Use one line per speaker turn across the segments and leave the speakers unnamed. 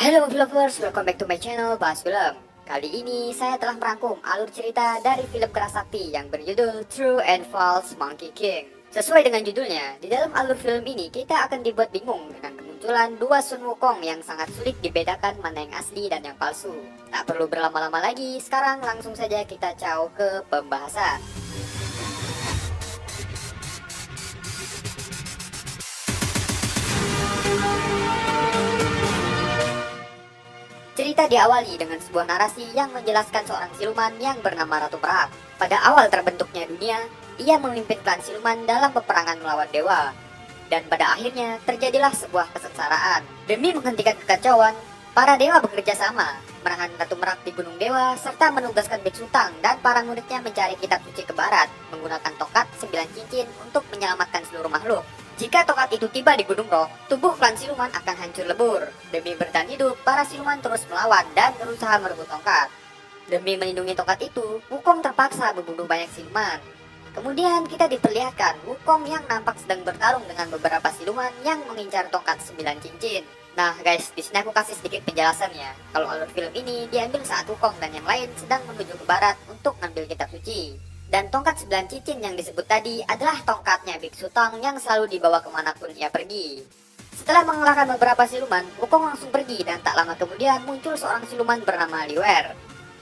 Halo movie lovers, welcome back to my channel Bahas Film. Kali ini saya telah merangkum alur cerita dari film Kerasakti yang berjudul True and False Monkey King. Sesuai dengan judulnya, di dalam alur film ini kita akan dibuat bingung dengan kemunculan dua Sun Wukong yang sangat sulit dibedakan mana yang asli dan yang palsu. Tak perlu berlama-lama lagi, sekarang langsung saja kita caw ke pembahasan. Cerita diawali dengan sebuah narasi yang menjelaskan seorang siluman yang bernama Ratu Merak. Pada awal terbentuknya dunia, ia memimpin klan siluman dalam peperangan melawan dewa. Dan pada akhirnya terjadilah sebuah kesengsaraan. Demi menghentikan kekacauan, para dewa bekerja sama, menahan Ratu Merak di Gunung Dewa, serta menugaskan Biksu Tang dan para muridnya mencari kitab suci ke barat, menggunakan tongkat 9 cincin untuk menyelamatkan seluruh makhluk. Jika tongkat itu tiba di Gunung Roh, tubuh klan siluman akan hancur lebur. Demi bertahan hidup, para siluman terus melawan dan berusaha merebut tongkat. Demi melindungi tongkat itu, Wukong terpaksa membunuh banyak siluman. Kemudian kita diperlihatkan Wukong yang nampak sedang bertarung dengan beberapa siluman yang mengincar tongkat 9 cincin. Nah guys, di sini aku kasih sedikit penjelasan ya. Kalau alur film ini diambil saat Wukong dan yang lain sedang menuju ke barat untuk mengambil kitab suci. Dan tongkat 9 cincin yang disebut tadi adalah tongkatnya Biksu Tang yang selalu dibawa kemanapun ia pergi. Setelah mengalahkan beberapa siluman, Wukong langsung pergi dan tak lama kemudian muncul seorang siluman bernama Liu Er.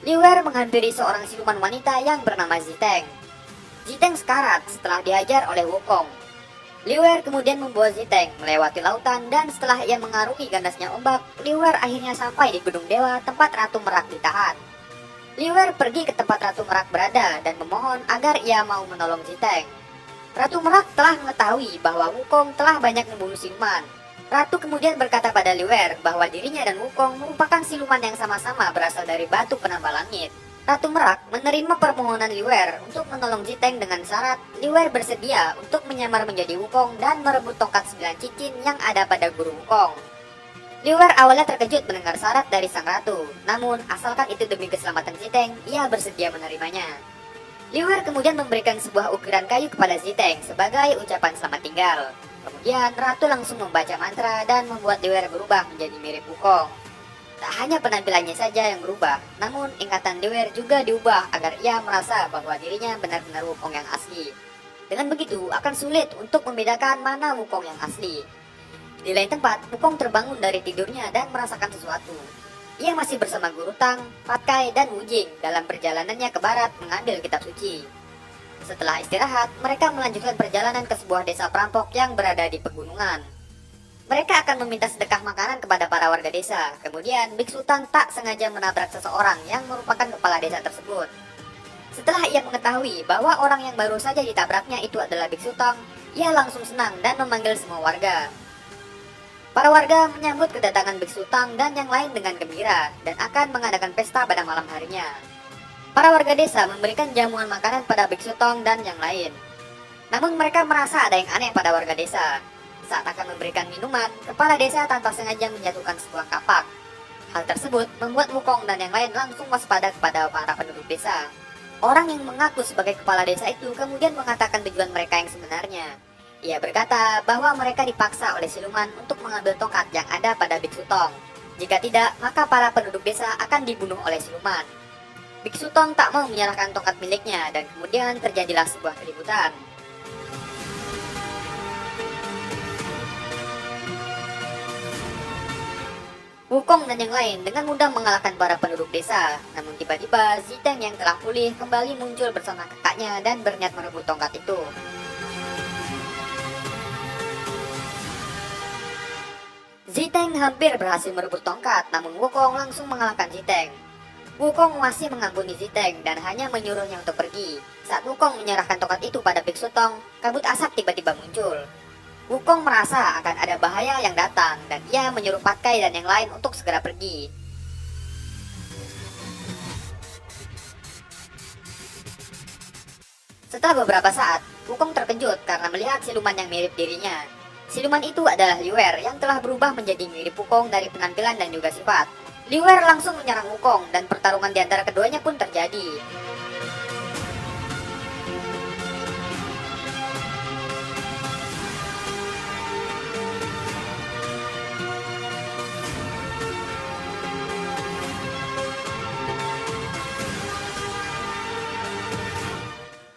Liu Er menghampiri seorang siluman wanita yang bernama Ziteng. Ziteng sekarat setelah dihajar oleh Wukong. Liu Er kemudian membawa Ziteng melewati lautan dan setelah ia mengarungi gandasnya ombak, Liu Er akhirnya sampai di Gunung Dewa tempat Ratu Merak ditahan. Liu Er pergi ke tempat Ratu Merak berada dan memohon agar ia mau menolong Ziteng. Ratu Merak telah mengetahui bahwa Wukong telah banyak membunuh siluman. Ratu kemudian berkata pada Liu Er bahwa dirinya dan Wukong merupakan siluman yang sama-sama berasal dari batu penambah langit. Ratu Merak menerima permohonan Liu Er untuk menolong Ziteng dengan syarat Liu Er bersedia untuk menyamar menjadi Wukong dan merebut tongkat 9 cincin yang ada pada guru Wukong. Liu Er awalnya terkejut mendengar syarat dari sang ratu, namun asalkan itu demi keselamatan Ziteng, ia bersedia menerimanya. Liu Er kemudian memberikan sebuah ukiran kayu kepada Ziteng sebagai ucapan selamat tinggal. Kemudian ratu langsung membaca mantra dan membuat Liu Er berubah menjadi mirip Wukong. Tak hanya penampilannya saja yang berubah, namun ingatan Liu Er juga diubah agar ia merasa bahwa dirinya benar-benar Wukong yang asli. Dengan begitu, akan sulit untuk membedakan mana Wukong yang asli. Di lain tempat, Wukong terbangun dari tidurnya dan merasakan sesuatu. Ia masih bersama Guru Tang, Patkai, dan Wujing dalam perjalanannya ke barat mengambil kitab suci. Setelah istirahat, mereka melanjutkan perjalanan ke sebuah desa perampok yang berada di pegunungan. Mereka akan meminta sedekah makanan kepada para warga desa. Kemudian, Biksu Tang tak sengaja menabrak seseorang yang merupakan kepala desa tersebut. Setelah ia mengetahui bahwa orang yang baru saja ditabraknya itu adalah Biksu Tang, ia langsung senang dan memanggil semua warga. Para warga menyambut kedatangan Biksu Tang dan yang lain dengan gembira dan akan mengadakan pesta pada malam harinya. Para warga desa memberikan jamuan makanan pada Biksu Tang dan yang lain. Namun mereka merasa ada yang aneh pada warga desa. Saat akan memberikan minuman, kepala desa tanpa sengaja menjatuhkan sebuah kapak. Hal tersebut membuat Wukong dan yang lain langsung waspada kepada para penduduk desa. Orang yang mengaku sebagai kepala desa itu kemudian mengatakan tujuan mereka yang sebenarnya. Ia berkata bahwa mereka dipaksa oleh siluman untuk mengambil tongkat yang ada pada Biksu Tang. Jika tidak, maka para penduduk desa akan dibunuh oleh siluman. Biksu Tang tak mau menyerahkan tongkat miliknya dan kemudian terjadilah sebuah keributan. Wukong dan yang lain dengan mudah mengalahkan para penduduk desa. Namun tiba-tiba Ziteng yang telah pulih kembali muncul bersama kakaknya dan berniat merebut tongkat itu. Ziteng hampir berhasil merebut tongkat, namun Wukong langsung mengalahkan Ziteng. Wukong masih mengampuni Ziteng dan hanya menyuruhnya untuk pergi. Saat Wukong menyerahkan tongkat itu pada Biksu Tang, kabut asap tiba-tiba muncul. Wukong merasa akan ada bahaya yang datang dan ia menyuruh Patkai dan yang lain untuk segera pergi. Setelah beberapa saat, Wukong terkejut karena melihat siluman yang mirip dirinya. Siluman itu adalah Liu Er yang telah berubah menjadi mirip Wukong dari penampilan dan juga sifat. Liu Er langsung menyerang Wukong dan pertarungan di antara keduanya pun terjadi.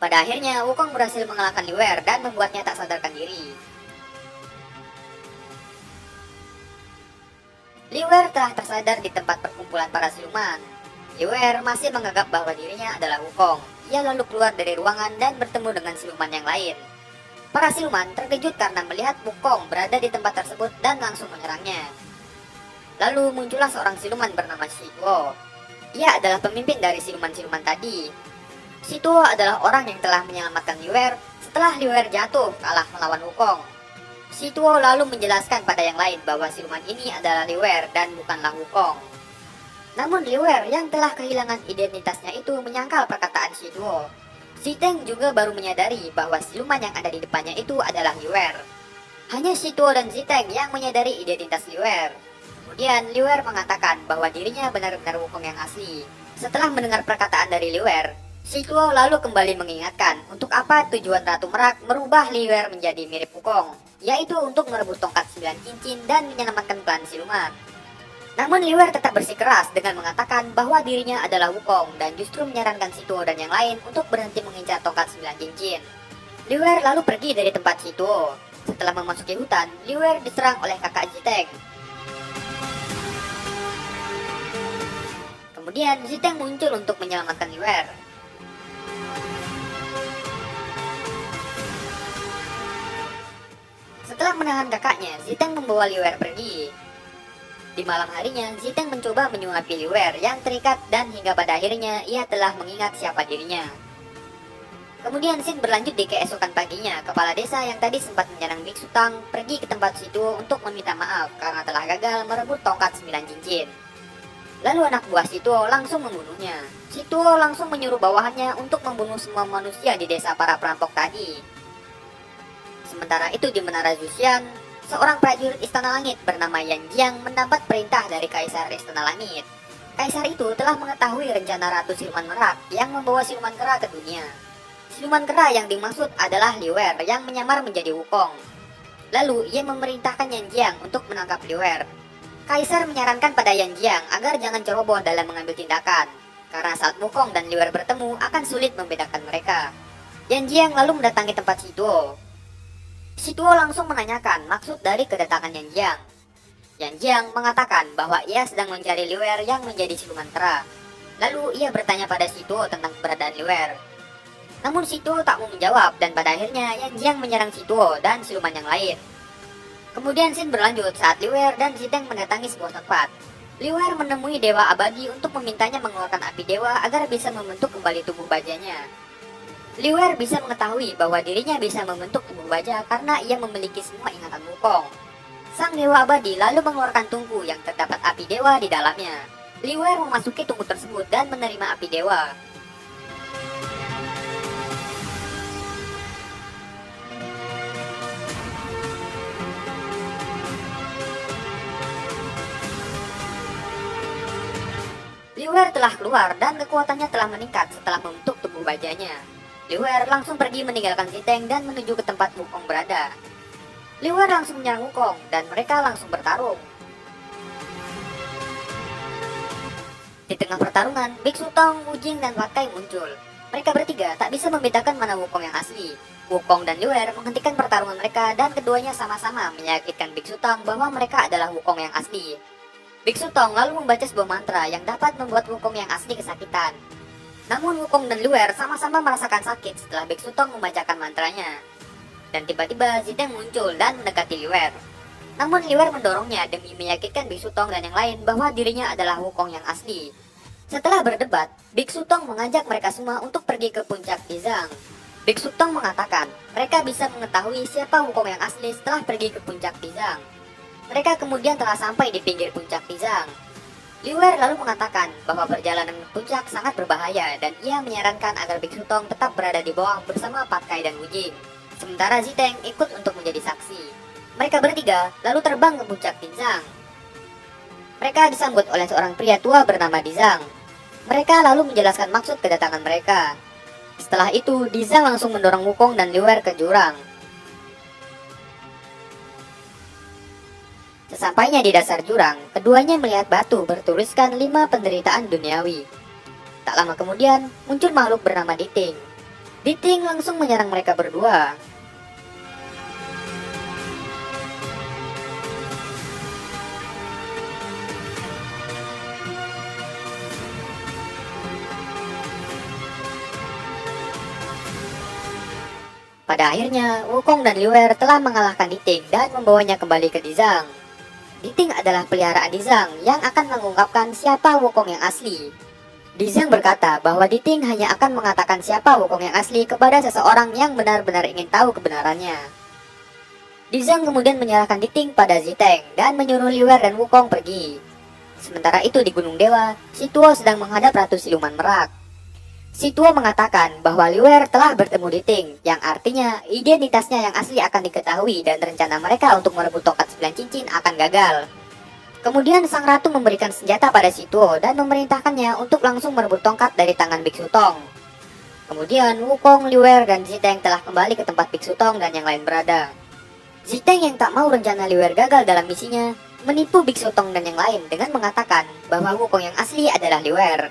Pada akhirnya, Wukong berhasil mengalahkan Liuer dan membuatnya tak sadarkan diri. Liuer telah tersadar di tempat perkumpulan para siluman. Liuer masih menganggap bahwa dirinya adalah Wukong. Ia lalu keluar dari ruangan dan bertemu dengan siluman yang lain. Para siluman terkejut karena melihat Wukong berada di tempat tersebut dan langsung menyerangnya. Lalu muncullah seorang siluman bernama Shituo. Ia adalah pemimpin dari siluman-siluman tadi. Shituo adalah orang yang telah menyelamatkan Liuer setelah Liuer jatuh kalah melawan Wukong. Shituo lalu menjelaskan pada yang lain bahwa siluman ini adalah Liuer dan bukanlah Wukong. Namun Liuer yang telah kehilangan identitasnya itu menyangkal perkataan Shituo. Ziteng juga baru menyadari bahwa siluman yang ada di depannya itu adalah Liuer. Hanya Shituo dan Ziteng yang menyadari identitas Liuer. Kemudian Liuer mengatakan bahwa dirinya benar-benar Wukong yang asli. Setelah mendengar perkataan dari Liuer, Shituo lalu kembali mengingatkan untuk apa tujuan Ratu Merak merubah Liuer menjadi mirip Wukong, yaitu untuk merebut tongkat 9 cincin dan menyelamatkan klan siluman. Namun Liuer tetap bersikeras dengan mengatakan bahwa dirinya adalah Wukong dan justru menyarankan Shituo dan yang lain untuk berhenti mengincar tongkat 9 cincin. Liuer lalu pergi dari tempat Shituo. Setelah memasuki hutan, Liuer diserang oleh kakak Ziteng. Kemudian Ziteng muncul untuk menyelamatkan Liuer. Setelah menahan kakaknya, Ziteng membawa Liuer pergi. Di malam harinya, Ziteng mencoba menyuapi Liuer yang terikat dan hingga pada akhirnya ia telah mengingat siapa dirinya. Kemudian scene berlanjut di keesokan paginya, kepala desa yang tadi sempat menyerang Biksu Tang pergi ke tempat Shituo untuk meminta maaf karena telah gagal merebut tongkat 9 cincin. Lalu anak buah Shituo langsung membunuhnya. Shituo langsung menyuruh bawahannya untuk membunuh semua manusia di desa para perampok tadi. Sementara itu di Menara Zuxian, seorang prajurit Istana Langit bernama Yan Jiang mendapat perintah dari Kaisar Istana Langit. Kaisar itu telah mengetahui rencana Ratu Siluman Merak yang membawa siluman kera ke dunia. Siluman kera yang dimaksud adalah Liuer yang menyamar menjadi Wukong. Lalu ia memerintahkan Yan Jiang untuk menangkap Liuer. Kaisar menyarankan pada Yan Jiang agar jangan ceroboh dalam mengambil tindakan, karena saat Wukong dan Liuer bertemu akan sulit membedakan mereka. Yan Jiang lalu mendatangi tempat Shituo. Shituo langsung menanyakan maksud dari kedatangan Yan Jiang. Yan Jiang mengatakan bahwa ia sedang mencari Liuer yang menjadi siluman kera. Lalu ia bertanya pada Shituo tentang keberadaan Liuer. Namun Shituo tak mau menjawab dan pada akhirnya Yan Jiang menyerang Shituo dan siluman yang lain. Kemudian scene berlanjut saat Liuer dan Ziteng mendatangi sebuah tempat. Liuer menemui Dewa Abadi untuk memintanya mengeluarkan api dewa agar bisa membentuk kembali tubuh bajanya. Liuer bisa mengetahui bahwa dirinya bisa membentuk tubuh baja karena ia memiliki semua ingatan Wukong. Sang Dewa Abadi lalu mengeluarkan tungku yang terdapat api dewa di dalamnya. Liuer memasuki tungku tersebut dan menerima api dewa. Liuer telah keluar dan kekuatannya telah meningkat setelah membentuk tubuh bajanya. Liuer langsung pergi meninggalkan Ziteng dan menuju ke tempat Wukong berada. Liuer langsung menyerang Wukong dan mereka langsung bertarung. Di tengah pertarungan, Biksu Tang, Wu Jing, dan Wat Kai muncul. Mereka bertiga tak bisa membedakan mana Wukong yang asli. Wukong dan Liuer menghentikan pertarungan mereka dan keduanya sama-sama meyakinkan Biksu Tang bahwa mereka adalah Wukong yang asli. Biksu Tang lalu membaca sebuah mantra yang dapat membuat Wukong yang asli kesakitan. Namun Wukong dan Liuer sama-sama merasakan sakit setelah Biksu Tang membacakan mantranya. Dan tiba-tiba Ziteng muncul dan mendekati Liuer. Namun Liuer mendorongnya demi meyakinkan Biksu Tang dan yang lain bahwa dirinya adalah Wukong yang asli. Setelah berdebat, Biksu Tang mengajak mereka semua untuk pergi ke puncak Dizang. Biksu Tang mengatakan mereka bisa mengetahui siapa Wukong yang asli setelah pergi ke puncak Dizang. Mereka kemudian telah sampai di pinggir puncak Dizang. Liuer lalu mengatakan bahwa perjalanan ke puncak sangat berbahaya dan ia menyarankan agar Biksu Tang tetap berada di bawah bersama Pat Kai dan Wu Jing. Sementara Ziteng ikut untuk menjadi saksi. Mereka bertiga lalu terbang ke puncak Dizang. Mereka disambut oleh seorang pria tua bernama Dizang. Mereka lalu menjelaskan maksud kedatangan mereka. Setelah itu, Dizang langsung mendorong Wukong dan Liuer ke jurang. Sesampainya di dasar jurang, keduanya melihat batu bertuliskan 5 penderitaan duniawi. Tak lama kemudian, muncul makhluk bernama Diting. Diting langsung menyerang mereka berdua. Pada akhirnya, Wukong dan Liuer telah mengalahkan Diting dan membawanya kembali ke Dizang. Diting adalah peliharaan Dizang yang akan mengungkapkan siapa Wukong yang asli. Dizang berkata bahwa Diting hanya akan mengatakan siapa Wukong yang asli kepada seseorang yang benar-benar ingin tahu kebenarannya. Dizang kemudian menyerahkan Diting pada Ziteng dan menyuruh Liuer dan Wukong pergi. Sementara itu di Gunung Dewa, Si Tuo sedang menghadap Ratu Siluman Merak. Si Tuo mengatakan bahwa Liuer telah bertemu Diting, yang artinya identitasnya yang asli akan diketahui dan rencana mereka untuk merebut tongkat 9 cincin akan gagal. Kemudian sang ratu memberikan senjata pada Si Tuo dan memerintahkannya untuk langsung merebut tongkat dari tangan Biksu Tong. Kemudian Wukong, Liuer, dan Ziteng telah kembali ke tempat Biksu Tong dan yang lain berada. Ziteng yang tak mau rencana Liuer gagal dalam misinya, menipu Biksu Tong dan yang lain dengan mengatakan bahwa Wukong yang asli adalah Liuer.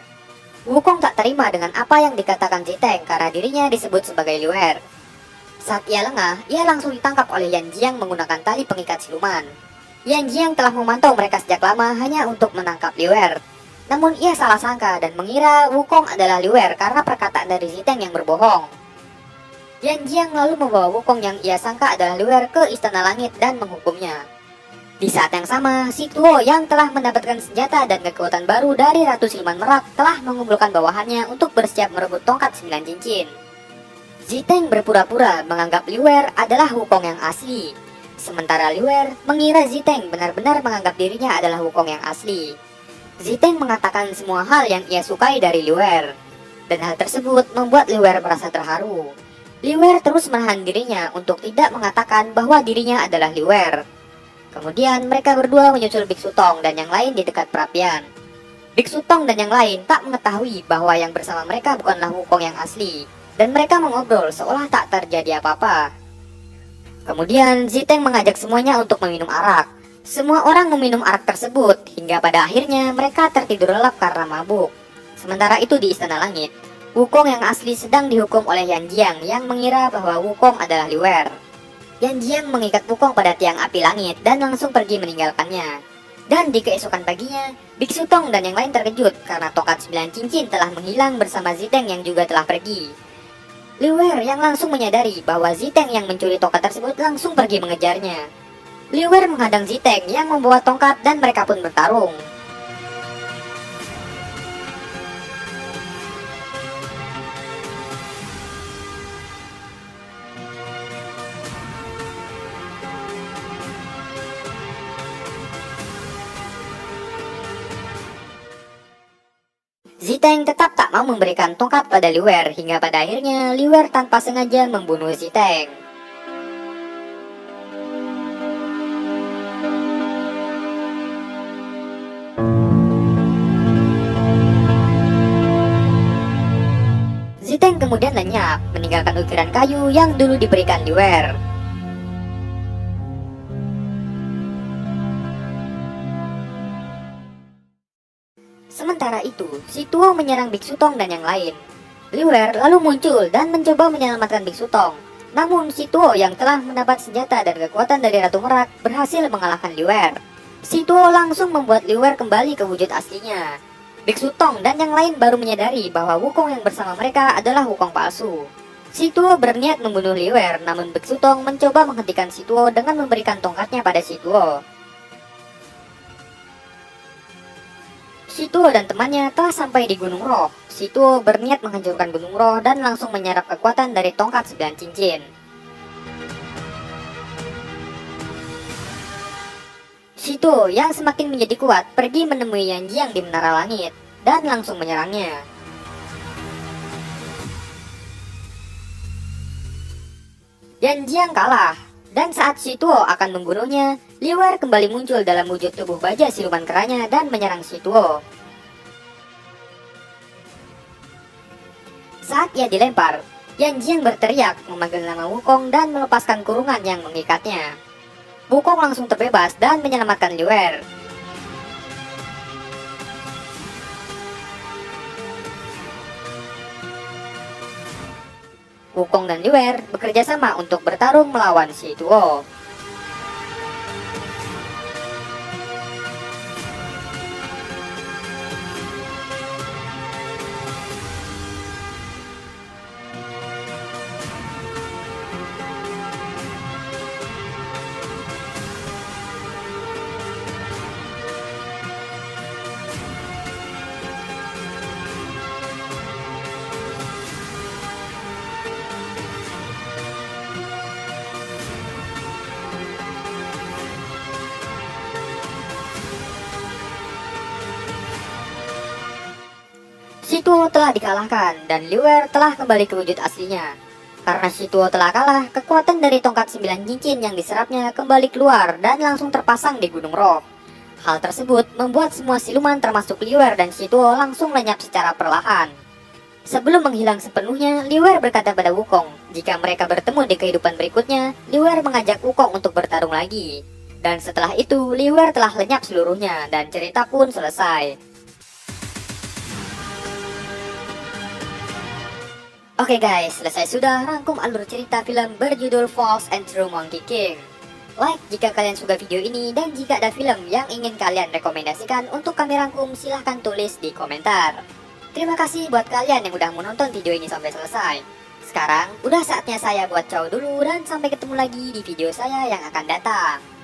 Wukong tak terima dengan apa yang dikatakan Ziteng karena dirinya disebut sebagai Liuer. Saat ia lengah, ia langsung ditangkap oleh Yan Jiang menggunakan tali pengikat siluman. Yan Jiang telah memantau mereka sejak lama hanya untuk menangkap Liuer. Namun ia salah sangka dan mengira Wukong adalah Liuer karena perkataan dari Ziteng yang berbohong. Yan Jiang lalu membawa Wukong yang ia sangka adalah Liuer ke Istana Langit dan menghukumnya. Di saat yang sama, Si Tuo yang telah mendapatkan senjata dan kekuatan baru dari Ratu Siluman Merak telah mengumpulkan bawahannya untuk bersiap merebut tongkat 9 cincin. Ziteng berpura-pura menganggap Liuer adalah Wukong yang asli. Sementara Liuer mengira Ziteng benar-benar menganggap dirinya adalah Wukong yang asli. Ziteng mengatakan semua hal yang ia sukai dari Liuer. Dan hal tersebut membuat Liuer merasa terharu. Liuer terus menahan dirinya untuk tidak mengatakan bahwa dirinya adalah Liuer. Kemudian mereka berdua menyusul Biksu Tong dan yang lain di dekat perapian. Biksu Tong dan yang lain tak mengetahui bahwa yang bersama mereka bukanlah Wukong yang asli, dan mereka mengobrol seolah tak terjadi apa-apa. Kemudian Ziteng mengajak semuanya untuk meminum arak. Semua orang meminum arak tersebut hingga pada akhirnya mereka tertidur lelap karena mabuk. Sementara itu di Istana Langit, Wukong yang asli sedang dihukum oleh Yan Jiang yang mengira bahwa Wukong adalah Liuer. Yan Jiang mengikat Wukong pada tiang api langit dan langsung pergi meninggalkannya. Dan di keesokan paginya, Biksu Tong dan yang lain terkejut karena tongkat 9 cincin telah menghilang bersama Ziteng yang juga telah pergi. Liuer yang langsung menyadari bahwa Ziteng yang mencuri tongkat tersebut langsung pergi mengejarnya. Liuer menghadang Ziteng yang membawa tongkat dan mereka pun bertarung. Ziteng tetap tak mau memberikan tongkat pada Liuer hingga pada akhirnya Liuer tanpa sengaja membunuh Ziteng. Ziteng kemudian lenyap, meninggalkan ukiran kayu yang dulu diberikan Liuer. Sementara itu, Si Tuo menyerang Biksu Tong dan yang lain. Liuer lalu muncul dan mencoba menyelamatkan Biksu Tong. Namun Si Tuo yang telah mendapat senjata dan kekuatan dari Ratu Merak berhasil mengalahkan Liuer. Si Tuo langsung membuat Liuer kembali ke wujud aslinya. Biksu Tong dan yang lain baru menyadari bahwa Wukong yang bersama mereka adalah Wukong palsu. Si Tuo berniat membunuh Liuer, namun Biksu Tong mencoba menghentikan Si Tuo dengan memberikan tongkatnya pada Si Tuo. Si Tuo dan temannya telah sampai di Gunung Roh. Si Tuo berniat menghancurkan Gunung Roh dan langsung menyerap kekuatan dari tongkat 9 cincin. Si Tuo yang semakin menjadi kuat pergi menemui Yan Jiang di Menara Langit dan langsung menyerangnya. Yan Jiang kalah, dan saat Si Tuo akan membunuhnya, Liuer kembali muncul dalam wujud tubuh baja siluman keranya dan menyerang Si Tuo. Saat ia dilempar, Yan Jiang berteriak memanggil nama Wukong dan melepaskan kurungan yang mengikatnya. Wukong langsung terbebas dan menyelamatkan Liuer. Wukong dan Liuer bekerja sama untuk bertarung melawan Shi Tuo. Shi Tuo telah dikalahkan dan Liuer telah kembali ke wujud aslinya. Karena Shi Tuo telah kalah, kekuatan dari tongkat 9 cincin yang diserapnya kembali keluar dan langsung terpasang di Gunung Rock. Hal tersebut membuat semua siluman termasuk Liuer dan Shi Tuo langsung lenyap secara perlahan. Sebelum menghilang sepenuhnya, Liuer berkata pada Wukong, jika mereka bertemu di kehidupan berikutnya, Liuer mengajak Wukong untuk bertarung lagi. Dan setelah itu, Liuer telah lenyap seluruhnya dan cerita pun selesai. Oke guys, selesai sudah rangkum alur cerita film berjudul False and True Monkey King. Like jika kalian suka video ini, dan jika ada film yang ingin kalian rekomendasikan untuk kami rangkum, silahkan tulis di komentar. Terima kasih buat kalian yang udah menonton video ini sampai selesai. Sekarang udah saatnya saya buat ciao dulu, dan sampai ketemu lagi di video saya yang akan datang.